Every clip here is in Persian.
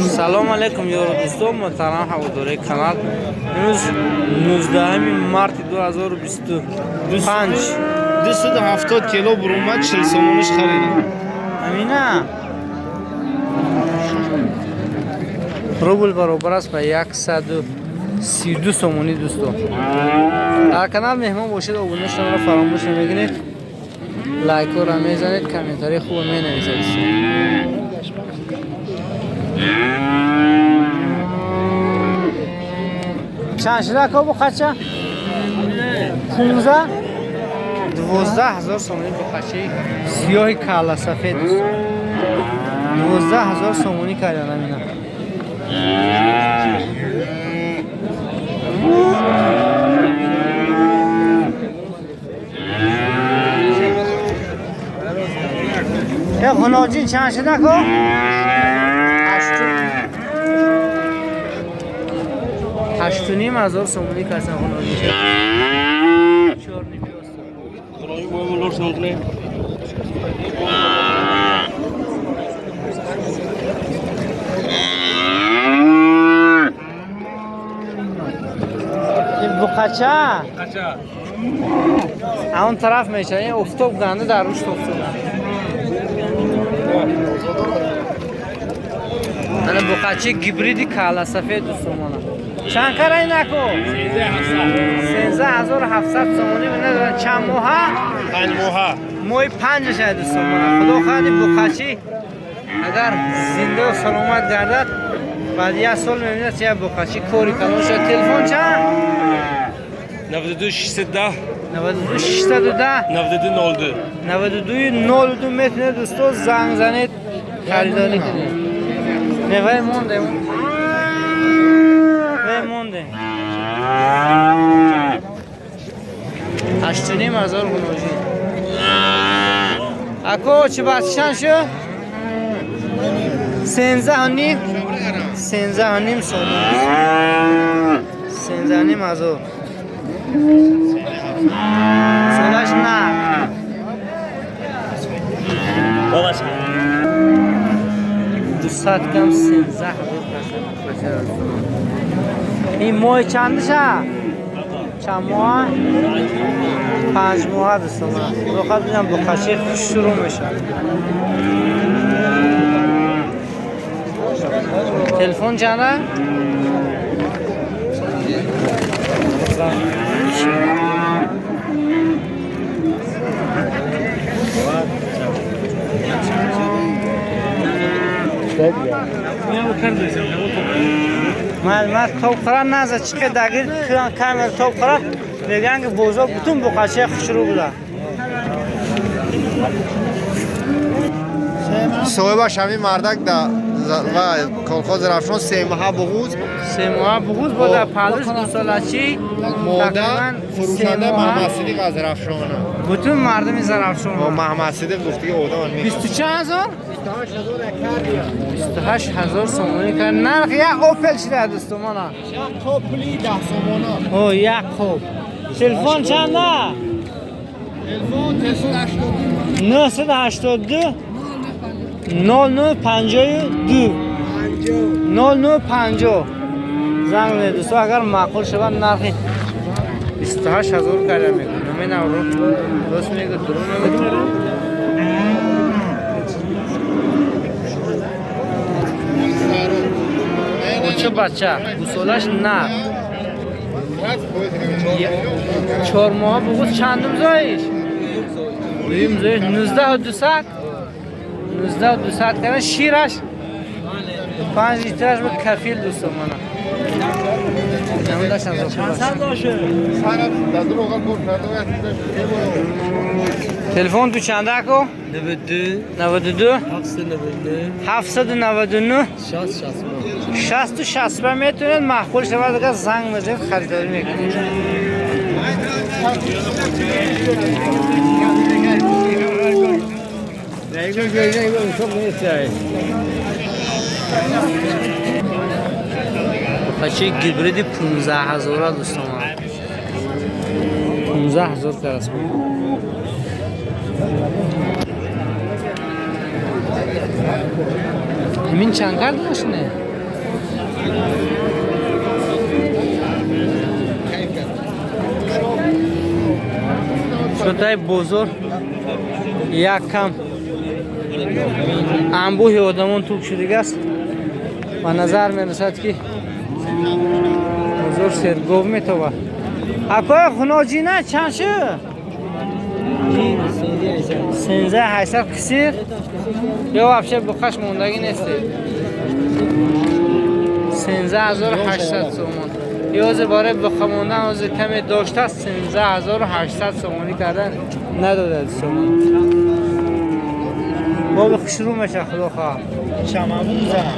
سلام علیکم یار دوستان محترم هواداری کانال. امروز 19 مارت 2025 270 کیلو برومت 40 سومونش خریدم. امینه روبل برابر است به 132 سومونی دوستان. در کانال مهمان باشید، ابونه شما را فراموش نمیکنید، لایک را میزنید، کامنتاری خوب می نویسید. چند شده که بخچه؟ 15 12,000 سومونی بخچه سیاه کالا سفید 12,000 سومونی کردن اینا. یه خناجین چند شده که؟ 8,500 سومونی کردن خناجین. 4,500 بخچه اون طرف میشه، این افتاب گنده در روش افتاده. من بخچه گیبریدی کالا سفید دوستان. چند کاره این نکو؟ 13,700 سومونی بینه. چند ماه؟ 5 ماه. ماه 5 شاید دوستان. خدا خواهد این بخچه اگر زنده و سلامت گردد بعد 1 سال میبینید چه بخچه کوری کلان شد. تلفن چند؟ 92 610 92 610 92 02 92 میتونه دوستان زنگ زنید خریداری کنید. میوه مونده مونده 8,500 خنوجی. اکو چه بچشن شو؟ 13,500 13,500 13,500 سولش نه باباش 200 کم 13,000 این ماه چندشه؟ چند ماه؟ 5 ماه دوستان. بخواد بینم بخشی خوش شروع میشه. تلفن چنده؟ من توپ خورد نزد چقدر دقیق کامل توپ خورد بگن که بوزا بتون بخشه شروع بوده. صاحبش همین مردک و کلخوز رفشان 3 ماه بغوز 3 ماه بغوز بوده. پالش 2 سالچی مادر فروشنده محمد صدیق از رفشانه. بتون مردم زرافشان با محمد صدیق گفتی که اودا من 22,000 28,000 سومونی کرد. نرخ یک اوپل شده دوستان. یک کوپلی 10 سومونا. او یک خوب. تلفن چنده؟ تلفن 982 0952 0950 زنگ بزنید دوستان. اگر معقول شود نرخ 28,000 کرده میکنه. نمین اورو دوست میگه درون نمیگه. چه بچه گوسولش نه 4 ماه بگوز چندم زایش؟ دویم زایش 19,200 19,200 کنه. شیرش 5 لیترش به کفیل دوستان. منم نمون داشتم تلفن تو چنده کو؟ 92 799 60 میتونید معقول شود. اگر زنگ بزنید خریداری میکنید. بچه گیبریدی 15,000 دوستان. 15,000 کرد. همین چند کرد ماشینه شده بزرگ یک کم انبوه آدمان توب شده است و نظر می رسد که بزرگ سرگوب می توبه اکای خناجی نه چند شو؟ 13,800 کسیر یا وابشه بخش موندگی نیسته 13,800 سومون یوز باره بخموندن از کمی داشته است 13,800 سومونی کردن نداده سومون با بخش رو میشه خدا خواه شما بوزن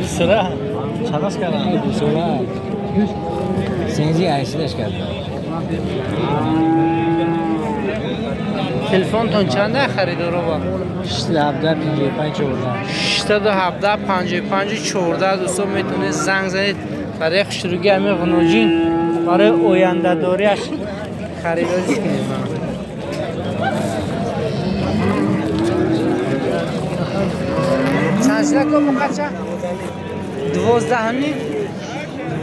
سرا چقدر کردن سرا سنزی عیشیدش کردن تلفنتون چنده خریدارو با؟ 817-55-14 دوستان میتونید زنگ زنید برای شروعی همه غنوجین برای اوینده داریش خریداری کنید چند شده که بخچه؟ 12 هنی؟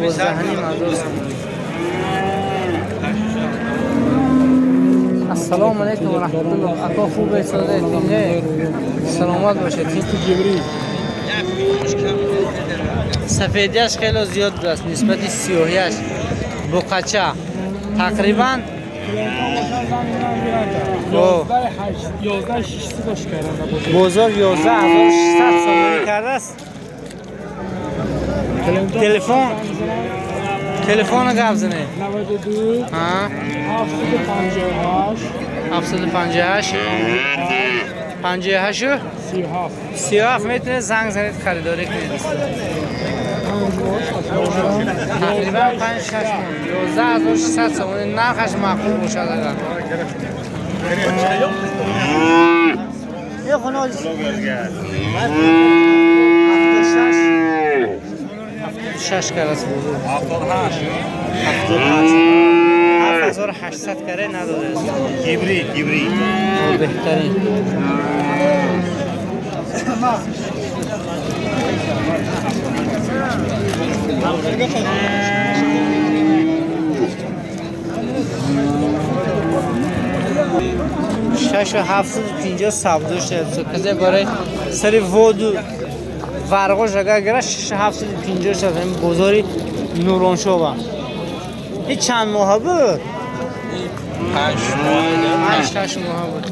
12 هنی مدرس السلام علیکم و رحمت الله اکا خوب ایستاده تینگه سلامت باشید سفیدیش خیلی زیاد است نسبت سیاهیش بقچه تقریبا 11 600 باش کردن بزرگ 11,600 سومونی کرده است تلفن گفت زنه 92 ها 758 58 37 میتونه زنگ زنید خریداری کنید تقریبا 5-6 11,600 سومونی نرخش معقول باشد اگر یه خونه 6 کرس بزرگ 7,800 کره نداده است گیبری بهترین شش و 750 سبدو شد کسی برای سری ودو ورقاش اگر گره 6,750 شد همین بزاری نوران شو با این چند ماه بود؟ 5 ماه بود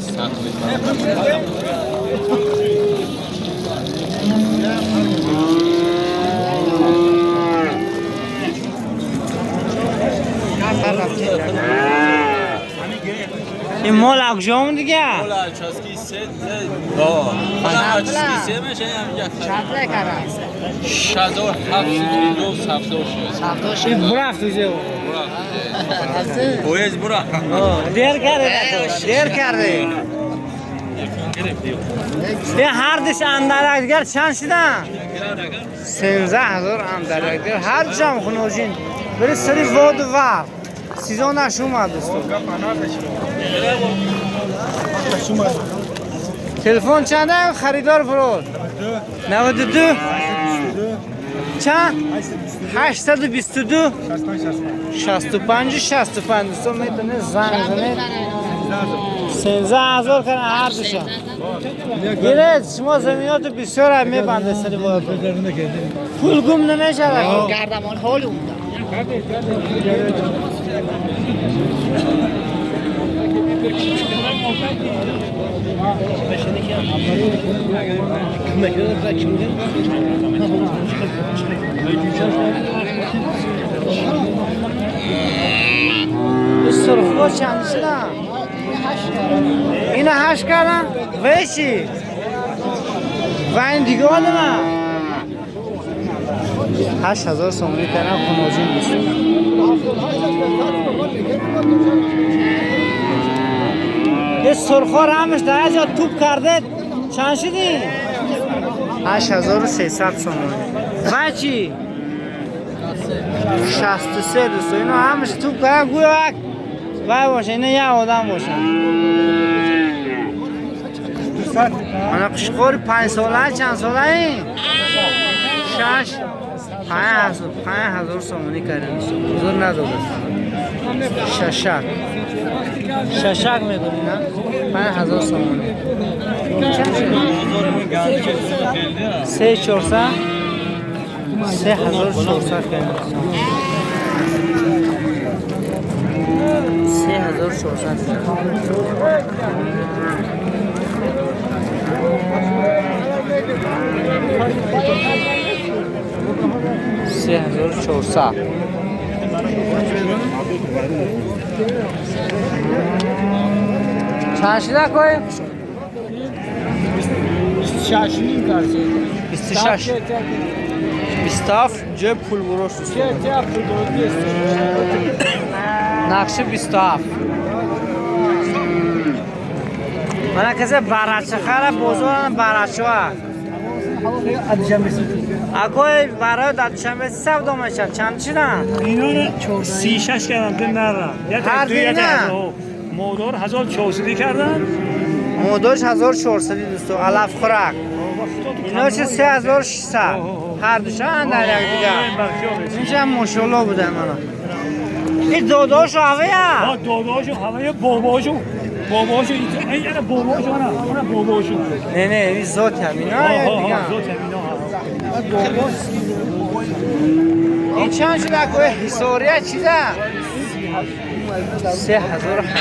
این مال اکجام دیگه مال چاسکی سه دا مال چاسکی سه میشه همینجا چطوره کرده 6,752 این برافت دوزه اویز برا دیر کرده یه هر دش اندرکگر چند شدن 13,000 اندرکگر هر جمع خنوجین بری سری واد و ور سیزان نشومد دوستو تلفن چنده خریدار فرود 92 چند 822 65 دوستان میتونه زنگ زنید 13,000 کنه هر دوشن گیره شما زمینات بسیار هم میبنده سری باید پول گم نمیشه گردمان حال اونده سرخ چند شدن؟ اینه 8 کردن؟ ویچی؟ و این دیگه آدم 8,000 سومونی کردن خنوجین بیست یه سرخار همش در از توپ کرده چند شدی؟ 8,300 سومونی و چی؟ 63 دوستو اینو همش توپ کرده گویا وای باشه اینه یه آدم باشه mana qushqo'ri 5 ساله چند ساله این 6 5000 سومونی کردن بزرگ نداده ششک میگونی نه 5000 سومونی 3400 3400 کردن 3400 3400 چند شده کوی؟ 26 27 جای پول بروش نقشه 27 من کسی برچه خره بزرگ برچه ها اگه برای دادشنبه سب دومشه چند چی نه؟ اینا 36 کردن دو نره هر دینه؟ مودار 1400 کردن مودارش 1400 دوستو علف خورک اینا چه 3600 هر دوشا اندر یک دیگه اینجا ماشالله بوده مانا این داداشو هوه یا؟ داداشو هوه باباشو این یعنی باباشو نه اونه باباشو نه این ذات هم اینا یا دیگه این چند شده که حساریه چیزه 3800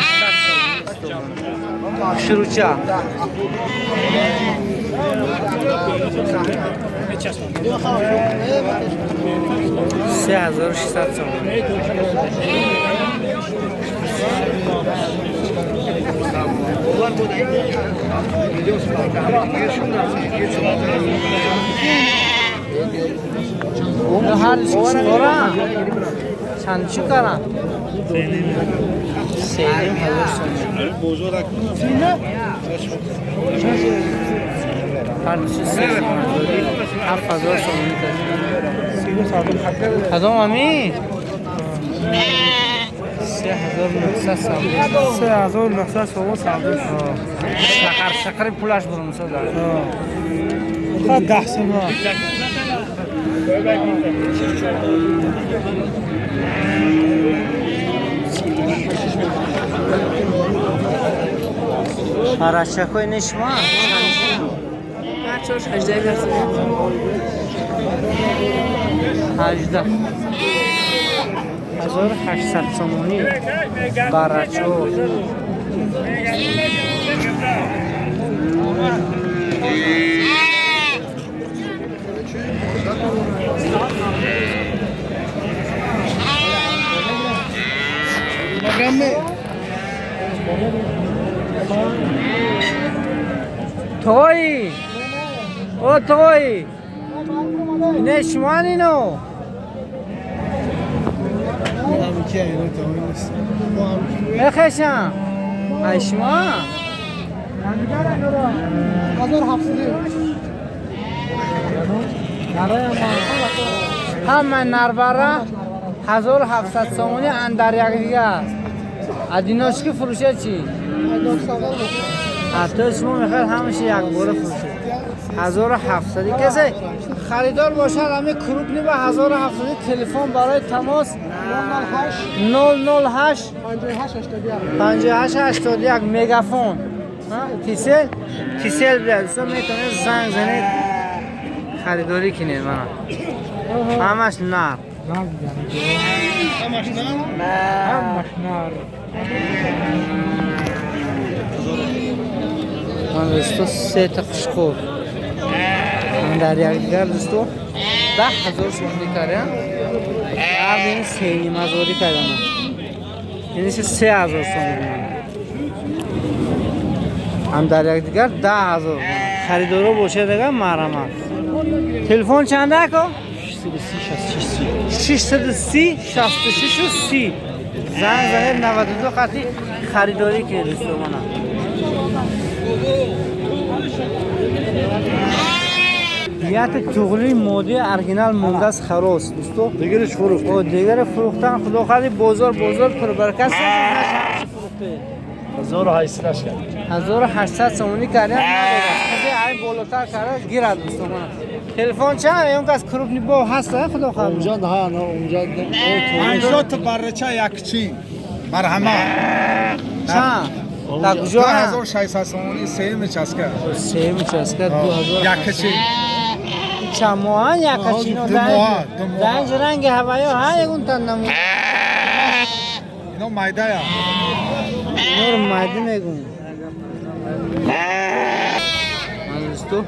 شروع چه 3600 هر چیز دارم چند چی کارم سیلیم هر چیز 7000 سومونی کدام امی 3900 سومون شکر پولش برم خواهد 10 سومون هرچه کوی نشما هرچوش 18 درصد 1800 سومونی برچو توی او توی اینه شما اینو بخشم ای شما همه نربره 1700 سومونی اندر یک دیگه است ادیناش که فروشه چی؟ حتی شما میخواید همشه یک باره فروشه 1700 کسی خریدار باشد همه کروپنی به 1700 تلفن برای تماس 008 5881 مگافون تیسل بیاد دوستان میتونید زنگ زنید خریداری کنید من همش نر من دوستو 3 تا قشقور من در یک دیگر دوستو 10,000 سومونی کردم در این 3,500 کردم یعنی 3,000 سومونی هم در یک دیگر 10,000 خریدارو باشه دیگر مرمت تلفن چنده که؟ 630 66 و 30 زنگ زنید 92 خطی خریداری که دوستو منم یک تغلی مودی ارگینال مونده است خروس دوستو دیگرش فروخت او دیگر فروختن خدا خالی بازار پر برکت فروخته 1800 کرد 1800 سومونی کردن نداره ای بالاتر کرده گیرد دوستان تلفن چند اون کس کروبنی با هست خدا خواهد اونجا نه اونجا اینجا تو برچه یکچی مرحمه چند در کجا 2600 سومونی سه میچسکه سه میچسکه 2000 یکچی چند ماه یکچی دو ماه دنج رنگ هوایی ها یکون تن نمون اینو مایده یا اینو رو مایده میگون من دوستو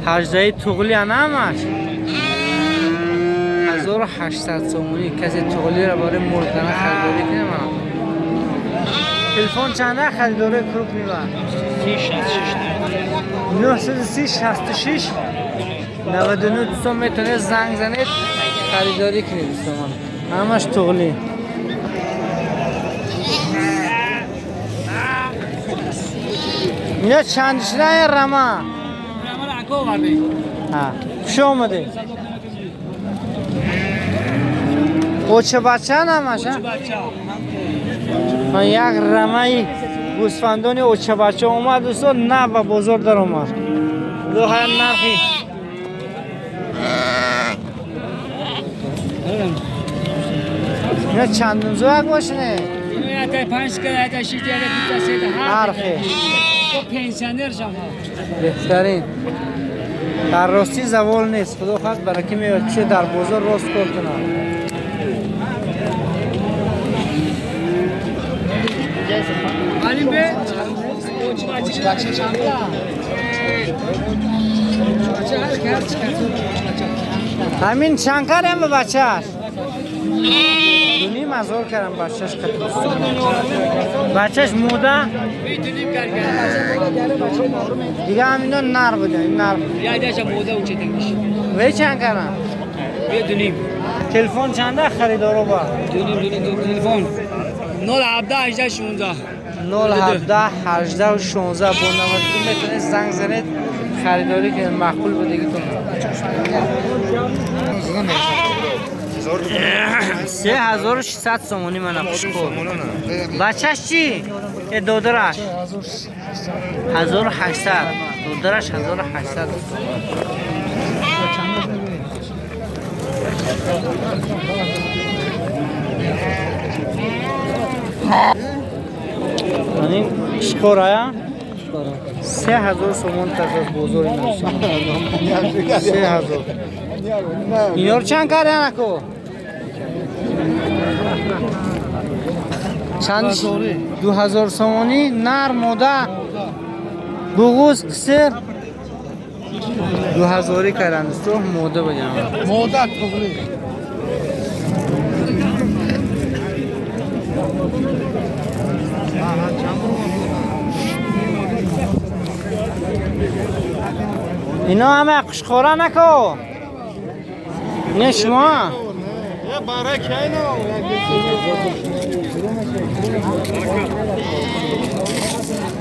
18 تغلی هم همش 1800 سومونی کسی تغلی را برای مردن خریداری کنه من تلفن چنده خریداری کروک میبن 930 66 99 دوستان میتونه زنگ زنید خریداری کنید دوستان من همش تغلی اینا چند شده یا رما؟ ها شو اومده اوچه بچه نماش من یک رمای گوسفندانی اوچه بچه اومد دوستان نه با بزرگ در اومد دو های نرخی اینا چندون زوگ باشنه تا 5 کلا تا 6 تا 2 تا 3 تا حرفه تو پنسیونر شما بهترین در راستی زوال نیست خدا خواهد برکی میاد چه در بازار راست کار کنن علیم به همین چند کردم به بچهش دونیم ازار کردم بچهش بچهش موده دیگه همینا نر بوده این نر یا داشت موده اوچه تنگش وی چند کردم بدونیم تلفن چنده خریدارو با دونیم تلفن 017 18 16 017 18 و 16 با نمازتون میتونید زنگ زنید خریداری که مقبول به دیگه‌تون 3600 سومونی منم خوشکور بچهش چی؟ یه دودرش 1800 دودرش 1800 این شکورایا 3000 سومون تازه بزرگ نمیشه 3000 اینا رو چند کردن اکو چند 2000 سومونی نر موده بغوز کسر 2000 کردن تو موده بگم موده تغلی اینا همه قشخوره نکو نه شما یه برک اینا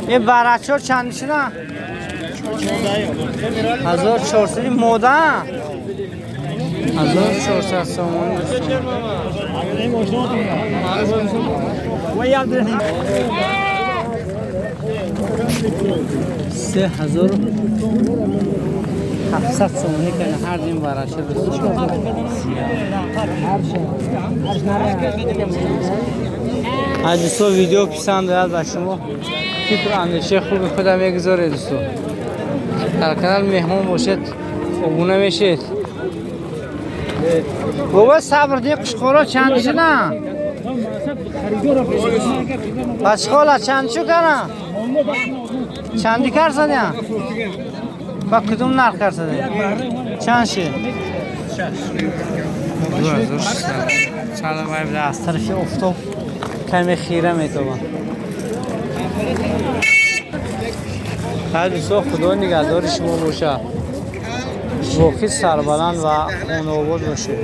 این برچور چند شده؟ 1400 موده 1400 سومون 3700 سومونی کنه هر دین برچور دوستو ویدیو پسند آید به شما تیتر اندیشه خوب خودم میگذارید دوستو در کانال مهمون باشید ابونه میشید بابا صبر دی قشخورا چند شدن قشخولا چند شو کنن چندی کار زدن با کدوم نرخ کار زدن چند شه 2600 چند باید از طرفی افتاد کمی خیره میتوان هر دوستو خدا نگهدار شما باشه واقعی سربلند و خانه آباد باشه